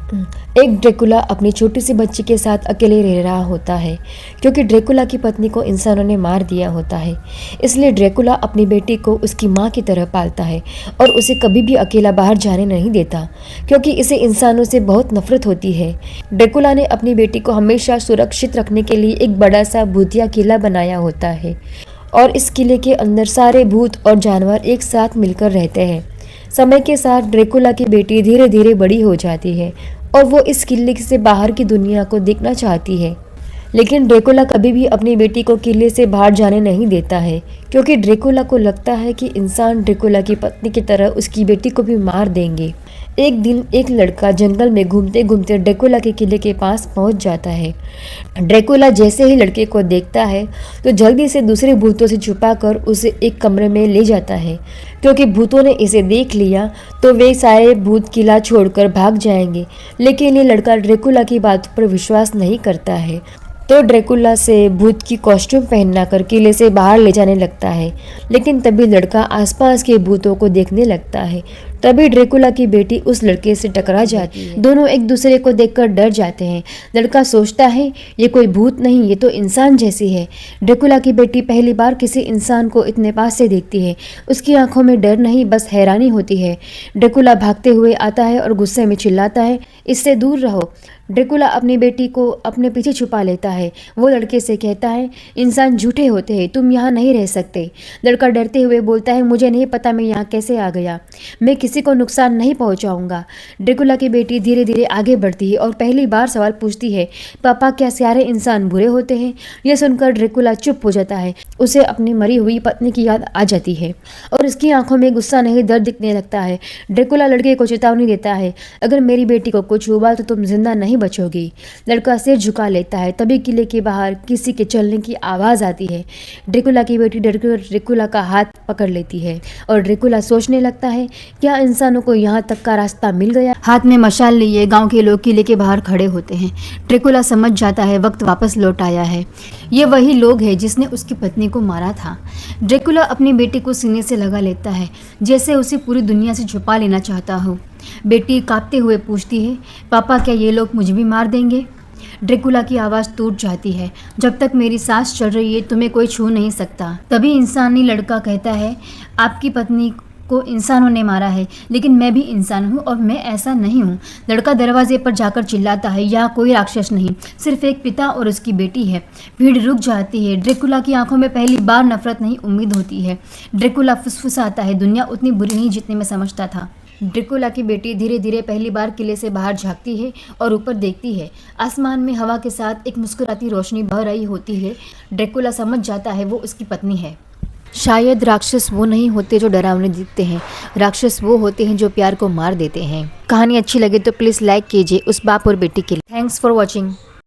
एक ड्रैकुला अपनी छोटी सी बच्ची के साथ अकेले रह रहा होता है क्योंकि ड्रैकुला की पत्नी को इंसानों ने मार दिया होता है। इसलिए ड्रैकुला अपनी बेटी को उसकी माँ की तरह पालता है और उसे कभी भी अकेला बाहर जाने नहीं देता क्योंकि इसे इंसानों से बहुत नफरत होती है। ड्रैकुला ने अपनी बेटी को हमेशा सुरक्षित रखने के लिए एक बड़ा सा भूतिया किला बनाया होता है और इस किले के अंदर सारे भूत और जानवर एक साथ मिलकर रहते हैं। समय के साथ ड्रैकुला की बेटी धीरे धीरे बड़ी हो जाती है और वो इस किले से बाहर की दुनिया को देखना चाहती है, लेकिन ड्रैकुला कभी भी अपनी बेटी को किले से बाहर जाने नहीं देता है क्योंकि ड्रैकुला को लगता है कि इंसान ड्रैकुला की पत्नी की तरह उसकी बेटी को भी मार देंगे। एक दिन एक लड़का जंगल में घूमते घूमते ड्रैकुला के किले के पास पहुंच जाता है। ड्रैकुला जैसे ही लड़के को देखता है तो जल्दी से दूसरे भूतों से छुपाकर उसे एक कमरे में ले जाता है क्योंकि भूतों ने इसे देख लिया तो वे सारे भूत किला छोड़कर भाग जाएंगे। लेकिन ये लड़का ड्रैकुला की बात पर विश्वास नहीं करता है तो ड्रैकुला से भूत की कॉस्ट्यूम पहना कर किले से बाहर ले जाने लगता है। लेकिन तभी लड़का आसपास के भूतों को देखने लगता है। तभी ड्रैकुला की बेटी उस लड़के से टकरा जाती है। दोनों एक दूसरे को देखकर डर जाते हैं। लड़का सोचता है ये कोई भूत नहीं, ये तो इंसान जैसी है। ड्रैकुला की बेटी पहली बार किसी इंसान को इतने पास से देखती है। उसकी आंखों में डर नहीं बस हैरानी होती है। ड्रैकुला भागते हुए आता है और गुस्से में चिल्लाता है, इससे दूर रहो। ड्रैकुला अपनी बेटी को अपने पीछे छुपा लेता है। वो लड़के से कहता है, इंसान झूठे होते हैं, तुम यहाँ नहीं रह सकते। लड़का डरते हुए बोलता है, मुझे नहीं पता मैं यहाँ कैसे आ गया, मैं किसी को नुकसान नहीं पहुँचाऊँगा। ड्रैकुला की बेटी धीरे धीरे आगे बढ़ती है और पहली बार सवाल पूछती है, पापा क्या सारे इंसान बुरे होते हैं? यह सुनकर ड्रैकुला चुप हो जाता है। उसे अपनी मरी हुई पत्नी की याद आ जाती है और उसकी आंखों में गुस्सा नहीं दर्द दिखने लगता है। ड्रैकुला लड़के को चेतावनी देता है, अगर मेरी बेटी को कुछ हुआ तो तुम जिंदा नहीं बचोगी। लड़का सिर झुका लेता है। तभी किले के बाहर किसी के चलने की आवाज आती है। ड्रैकुला की बेटी डरकर ड्रैकुला का हाथ पकड़ लेती है और ड्रैकुला सोचने लगता है, क्या इंसानों को यहाँ तक का रास्ता मिल गया? हाथ में मशाल लिए गांव के लोग किले के बाहर खड़े होते हैं। ड्रैकुला समझ जाता है वक्त वापस लौट आया है। ये वही लोग हैं जिसने उसकी पत्नी को मारा था। ड्रैकुला अपनी बेटी को सीने से लगा लेता है जैसे उसे पूरी दुनिया से छुपा लेना चाहता हो। बेटी कांपते हुए पूछती है, पापा क्या ये लोग मुझे भी मार देंगे? ड्रैकुला की आवाज़ टूट जाती है, जब तक मेरी सांस चल रही है तुम्हें कोई छू नहीं सकता। तभी इंसानी लड़का कहता है, आपकी पत्नी को इंसानों ने मारा है, लेकिन मैं भी इंसान हूँ और मैं ऐसा नहीं हूँ। लड़का दरवाजे पर जाकर चिल्लाता है, यहाँ कोई राक्षस नहीं, सिर्फ एक पिता और उसकी बेटी है। भीड़ रुक जाती है। ड्रैकुला की आंखों में पहली बार नफरत नहीं उम्मीद होती है। ड्रैकुला फुसफुसाता है, दुनिया उतनी बुरी नहीं जितनी मैं समझता था। ड्रैकुला की बेटी धीरे धीरे पहली बार किले से बाहर झांकती है और ऊपर देखती है। आसमान में हवा के साथ एक मुस्कुराती रोशनी बह रही होती है। ड्रैकुला समझ जाता है वो उसकी पत्नी है। शायद राक्षस वो नहीं होते जो डरावने दिखते हैं, राक्षस वो होते हैं जो प्यार को मार देते हैं। कहानी अच्छी लगे तो प्लीज़ लाइक कीजिए उस बाप और बेटी के लिए। Thanks for watching.